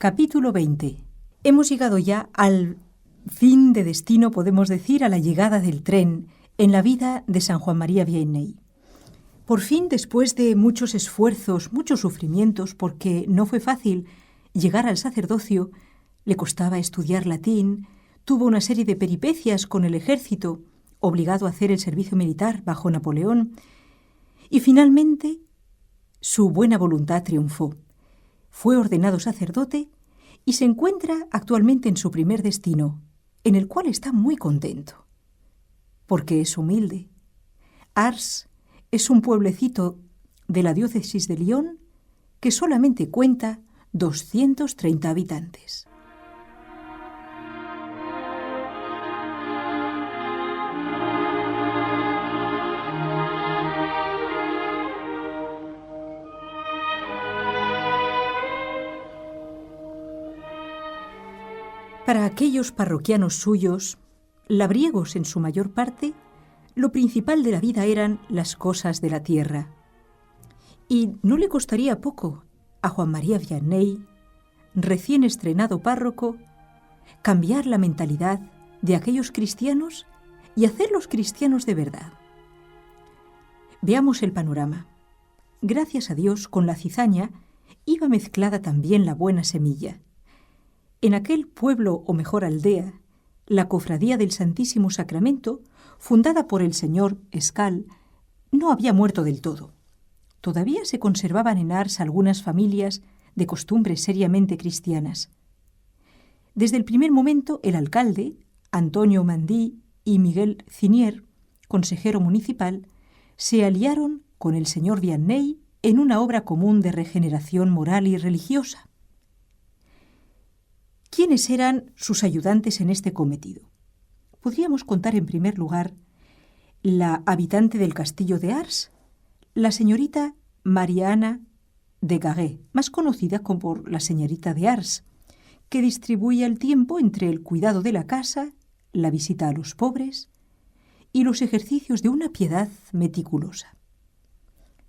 Capítulo 20. Hemos llegado ya al fin de destino, podemos decir, a la llegada del tren en la vida de San Juan María Vianney. Por fin, después de muchos esfuerzos, muchos sufrimientos, porque no fue fácil llegar al sacerdocio, le costaba estudiar latín, tuvo una serie de peripecias con el ejército, obligado a hacer el servicio militar bajo Napoleón, y finalmente su buena voluntad triunfó. Fue ordenado sacerdote y se encuentra actualmente en su primer destino, en el cual está muy contento, porque es humilde. Ars es un pueblecito de la diócesis de Lyon que solamente cuenta 230 habitantes. Para aquellos parroquianos suyos, labriegos en su mayor parte, lo principal de la vida eran las cosas de la tierra. Y no le costaría poco a Juan María Vianney, recién estrenado párroco, cambiar la mentalidad de aquellos cristianos y hacerlos cristianos de verdad. Veamos el panorama. Gracias a Dios, con la cizaña iba mezclada también la buena semilla. En aquel pueblo, o mejor aldea, la Cofradía del Santísimo Sacramento, fundada por el señor Escal, no había muerto del todo. Todavía se conservaban en Ars algunas familias de costumbres seriamente cristianas. Desde el primer momento, el alcalde, Antonio Mandí, y Miguel Cinier, consejero municipal, se aliaron con el señor Vianney en una obra común de regeneración moral y religiosa. ¿Quiénes eran sus ayudantes en este cometido? Podríamos contar en primer lugar la habitante del castillo de Ars, la señorita Mariana de Gaguet, más conocida como la señorita de Ars, que distribuía el tiempo entre el cuidado de la casa, la visita a los pobres y los ejercicios de una piedad meticulosa.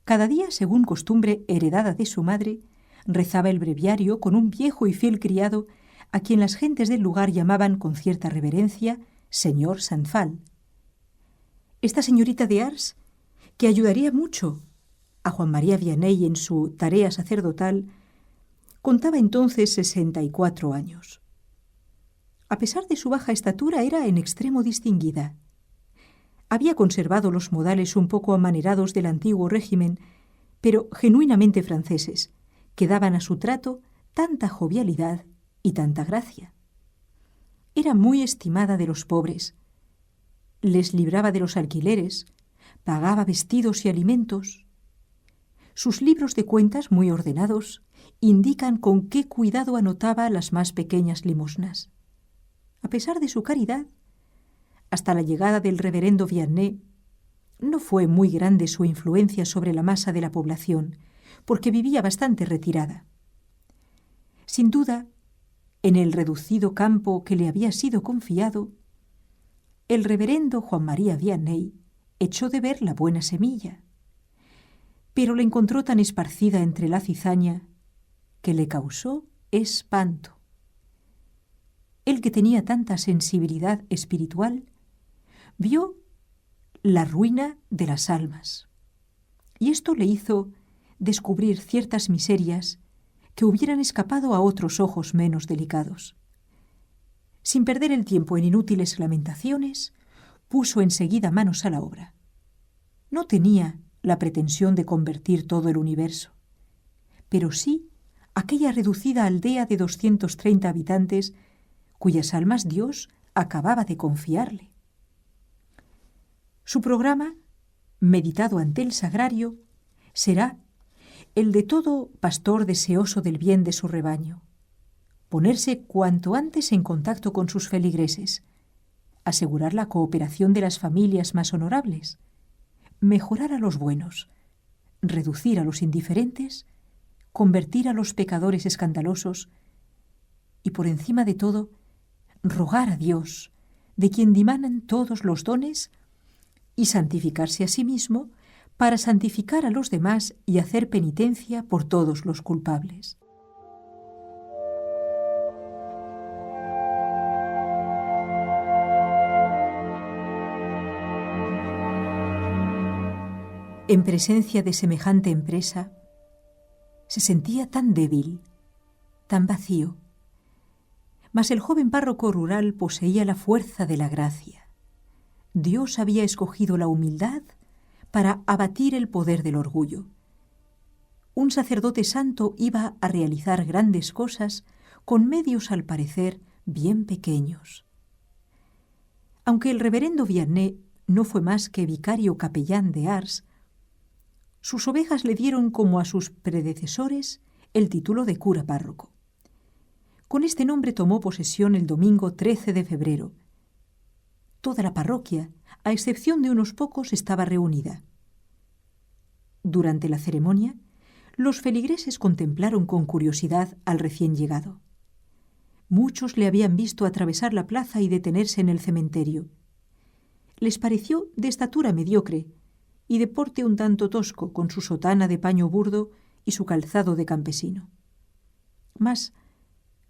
Cada día, según costumbre heredada de su madre, rezaba el breviario con un viejo y fiel criado a quien las gentes del lugar llamaban con cierta reverencia señor Sanfal. Esta señorita de Ars, que ayudaría mucho a Juan María Vianney en su tarea sacerdotal, contaba entonces 64 años. A pesar de su baja estatura, era en extremo distinguida. Había conservado los modales un poco amanerados del antiguo régimen, pero genuinamente franceses, que daban a su trato tanta jovialidad y tanta gracia. Era muy estimada de los pobres. Les libraba de los alquileres, pagaba vestidos y alimentos. Sus libros de cuentas, muy ordenados, indican con qué cuidado anotaba las más pequeñas limosnas. A pesar de su caridad, hasta la llegada del reverendo Vianney, no fue muy grande su influencia sobre la masa de la población, porque vivía bastante retirada. Sin duda, en el reducido campo que le había sido confiado, el reverendo Juan María Vianney echó de ver la buena semilla, pero la encontró tan esparcida entre la cizaña que le causó espanto. Él, que tenía tanta sensibilidad espiritual, vio la ruina de las almas, y esto le hizo descubrir ciertas miserias que hubieran escapado a otros ojos menos delicados. Sin perder el tiempo en inútiles lamentaciones, puso enseguida manos a la obra. No tenía la pretensión de convertir todo el universo, pero sí aquella reducida aldea de 230 habitantes cuyas almas Dios acababa de confiarle. Su programa, meditado ante el sagrario, será el de todo pastor deseoso del bien de su rebaño: ponerse cuanto antes en contacto con sus feligreses, asegurar la cooperación de las familias más honorables, mejorar a los buenos, reducir a los indiferentes, convertir a los pecadores escandalosos y, por encima de todo, rogar a Dios, de quien dimanan todos los dones, y santificarse a sí mismo para santificar a los demás y hacer penitencia por todos los culpables. En presencia de semejante empresa, se sentía tan débil, tan vacío. Mas el joven párroco rural poseía la fuerza de la gracia. Dios había escogido la humildad para abatir el poder del orgullo. Un sacerdote santo iba a realizar grandes cosas con medios al parecer bien pequeños. Aunque el reverendo Vianney no fue más que vicario capellán de Ars, sus ovejas le dieron, como a sus predecesores, el título de cura párroco. Con este nombre tomó posesión el domingo 13 de febrero. Toda la parroquia, a excepción de unos pocos, estaba reunida. Durante la ceremonia, los feligreses contemplaron con curiosidad al recién llegado. Muchos le habían visto atravesar la plaza y detenerse en el cementerio. Les pareció de estatura mediocre y de porte un tanto tosco, con su sotana de paño burdo y su calzado de campesino. Mas,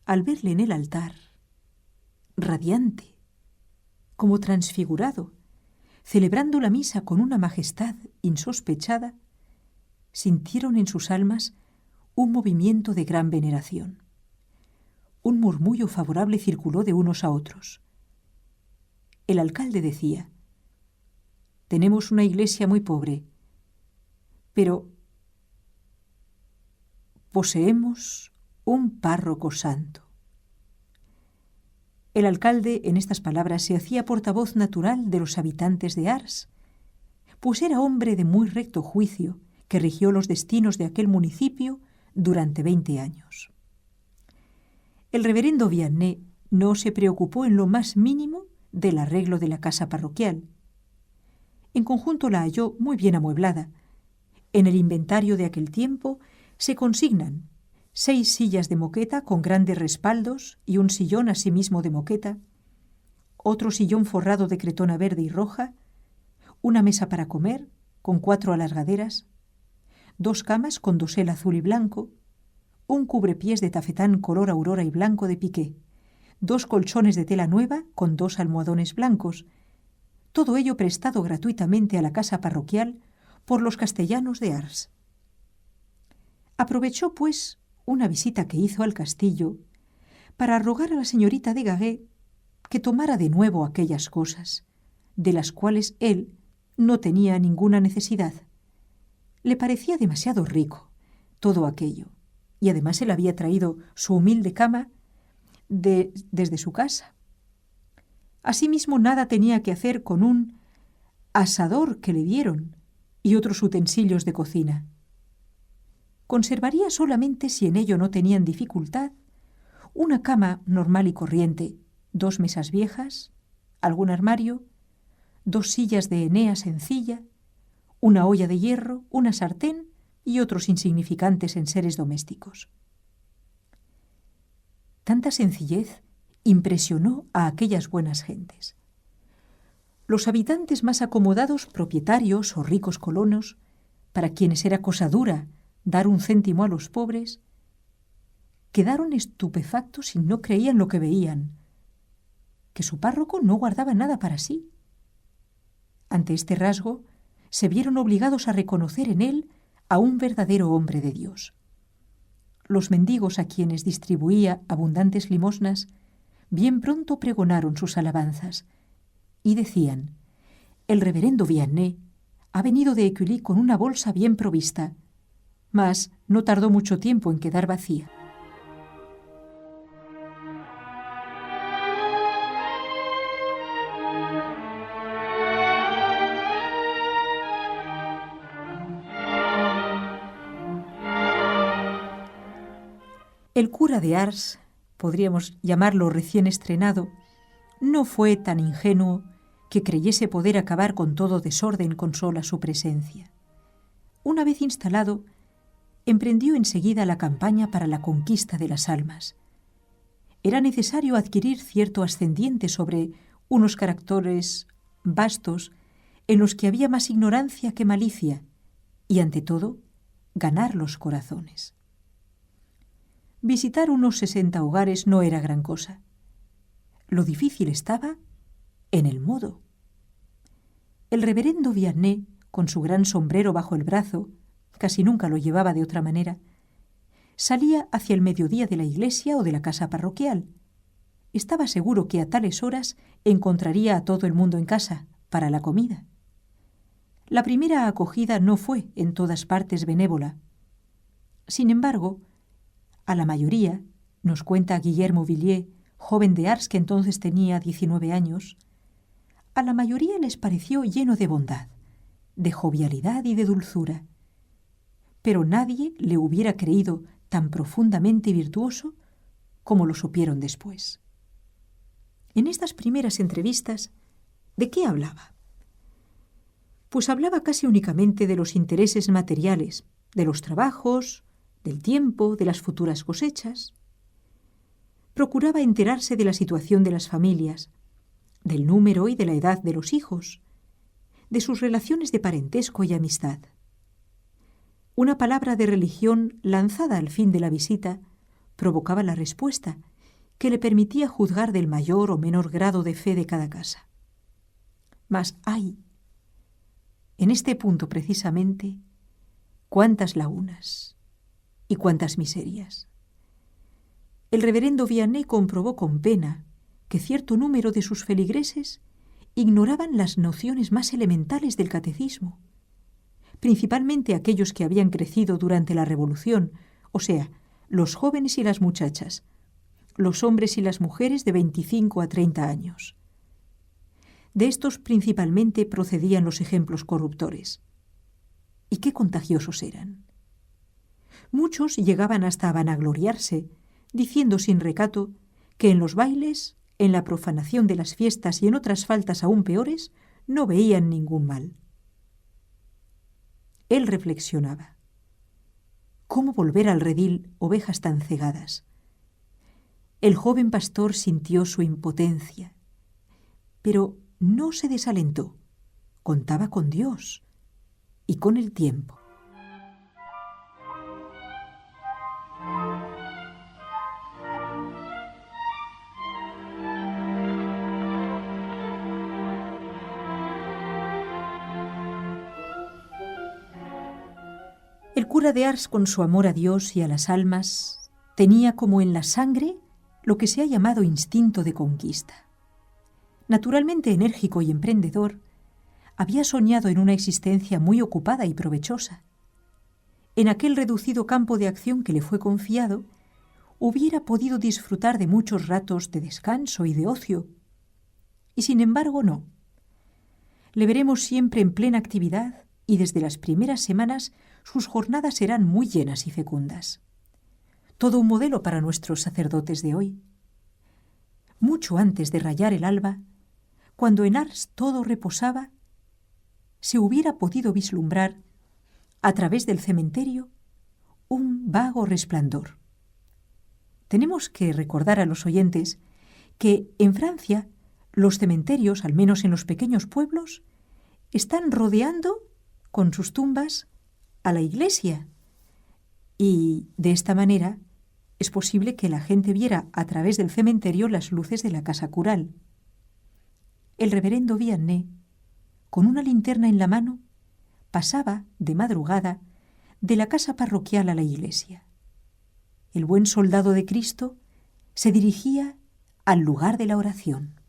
al verle en el altar, radiante, como transfigurado, celebrando la misa con una majestad insospechada, sintieron en sus almas un movimiento de gran veneración. Un murmullo favorable circuló de unos a otros. El alcalde decía: «Tenemos una iglesia muy pobre, pero poseemos un párroco santo». El alcalde, en estas palabras, se hacía portavoz natural de los habitantes de Ars, pues era hombre de muy recto juicio que rigió los destinos de aquel municipio durante 20 años. El reverendo Vianney no se preocupó en lo más mínimo del arreglo de la casa parroquial. En conjunto la halló muy bien amueblada. En el inventario de aquel tiempo se consignan 6 sillas de moqueta con grandes respaldos y un sillón asimismo de moqueta, otro sillón forrado de cretona verde y roja, una mesa para comer con 4 alargaderas, 2 camas con dosel azul y blanco, un cubrepiés de tafetán color aurora y blanco de piqué, 2 colchones de tela nueva con 2 almohadones blancos, todo ello prestado gratuitamente a la casa parroquial por los castellanos de Ars. Aprovechó, pues, una visita que hizo al castillo para rogar a la señorita de Gaguet que tomara de nuevo aquellas cosas, de las cuales él no tenía ninguna necesidad. Le parecía demasiado rico todo aquello, y además él había traído su humilde cama desde su casa. Asimismo, nada tenía que hacer con un asador que le dieron y otros utensilios de cocina. Conservaría solamente, si en ello no tenían dificultad, una cama normal y corriente, 2 mesas viejas, algún armario, 2 sillas de henea sencilla, una olla de hierro, una sartén y otros insignificantes enseres domésticos. Tanta sencillez impresionó a aquellas buenas gentes. Los habitantes más acomodados, propietarios o ricos colonos, para quienes era cosa dura dar un céntimo a los pobres, quedaron estupefactos y no creían lo que veían, que su párroco no guardaba nada para sí. Ante este rasgo, se vieron obligados a reconocer en él a un verdadero hombre de Dios. Los mendigos a quienes distribuía abundantes limosnas bien pronto pregonaron sus alabanzas y decían: «El reverendo Vianney ha venido de Écully con una bolsa bien provista», mas no tardó mucho tiempo en quedar vacía. El cura de Ars, podríamos llamarlo recién estrenado, no fue tan ingenuo que creyese poder acabar con todo desorden con sola su presencia. Una vez instalado, emprendió enseguida la campaña para la conquista de las almas. Era necesario adquirir cierto ascendiente sobre unos caracteres vastos en los que había más ignorancia que malicia y, ante todo, ganar los corazones. Visitar unos 60 hogares no era gran cosa. Lo difícil estaba en el modo. El reverendo Vianney con su gran sombrero bajo el brazo, casi nunca lo llevaba de otra manera, salía hacia el mediodía de la iglesia o de la casa parroquial. Estaba seguro que a tales horas encontraría a todo el mundo en casa para la comida. La primera acogida no fue en todas partes benévola. Sin embargo, a la mayoría, nos cuenta Guillermo Villiers, joven de Ars que entonces tenía 19 años, a la mayoría les pareció lleno de bondad, de jovialidad y de dulzura. Pero nadie le hubiera creído tan profundamente virtuoso como lo supieron después. En estas primeras entrevistas, ¿de qué hablaba? Pues hablaba casi únicamente de los intereses materiales, de los trabajos, del tiempo, de las futuras cosechas. Procuraba enterarse de la situación de las familias, del número y de la edad de los hijos, de sus relaciones de parentesco y amistad. Una palabra de religión lanzada al fin de la visita provocaba la respuesta, que le permitía juzgar del mayor o menor grado de fe de cada casa. Mas ¡ay! En este punto precisamente, cuántas lagunas y cuántas miserias. El reverendo Vianney comprobó con pena que cierto número de sus feligreses ignoraban las nociones más elementales del catecismo, principalmente aquellos que habían crecido durante la Revolución, o sea, los jóvenes y las muchachas, los hombres y las mujeres de 25 a 30 años. De estos principalmente procedían los ejemplos corruptores. ¿Y qué contagiosos eran? Muchos llegaban hasta a vanagloriarse, diciendo sin recato que en los bailes, en la profanación de las fiestas y en otras faltas aún peores, no veían ningún mal. Él reflexionaba. ¿Cómo volver al redil ovejas tan cegadas? El joven pastor sintió su impotencia, pero no se desalentó. Contaba con Dios y con el tiempo. El cura de Ars, con su amor a Dios y a las almas, tenía como en la sangre lo que se ha llamado instinto de conquista. Naturalmente enérgico y emprendedor, había soñado en una existencia muy ocupada y provechosa. En aquel reducido campo de acción que le fue confiado, hubiera podido disfrutar de muchos ratos de descanso y de ocio. Y sin embargo no. Le veremos siempre en plena actividad y desde las primeras semanas sus jornadas serán muy llenas y fecundas. Todo un modelo para nuestros sacerdotes de hoy. Mucho antes de rayar el alba, cuando en Ars todo reposaba, se hubiera podido vislumbrar, a través del cementerio, un vago resplandor. Tenemos que recordar a los oyentes que en Francia los cementerios, al menos en los pequeños pueblos, están rodeando con sus tumbas a la iglesia, y de esta manera es posible que la gente viera a través del cementerio las luces de la casa cural. El reverendo Vianney, con una linterna en la mano, pasaba de madrugada de la casa parroquial a la iglesia. El buen soldado de Cristo se dirigía al lugar de la oración.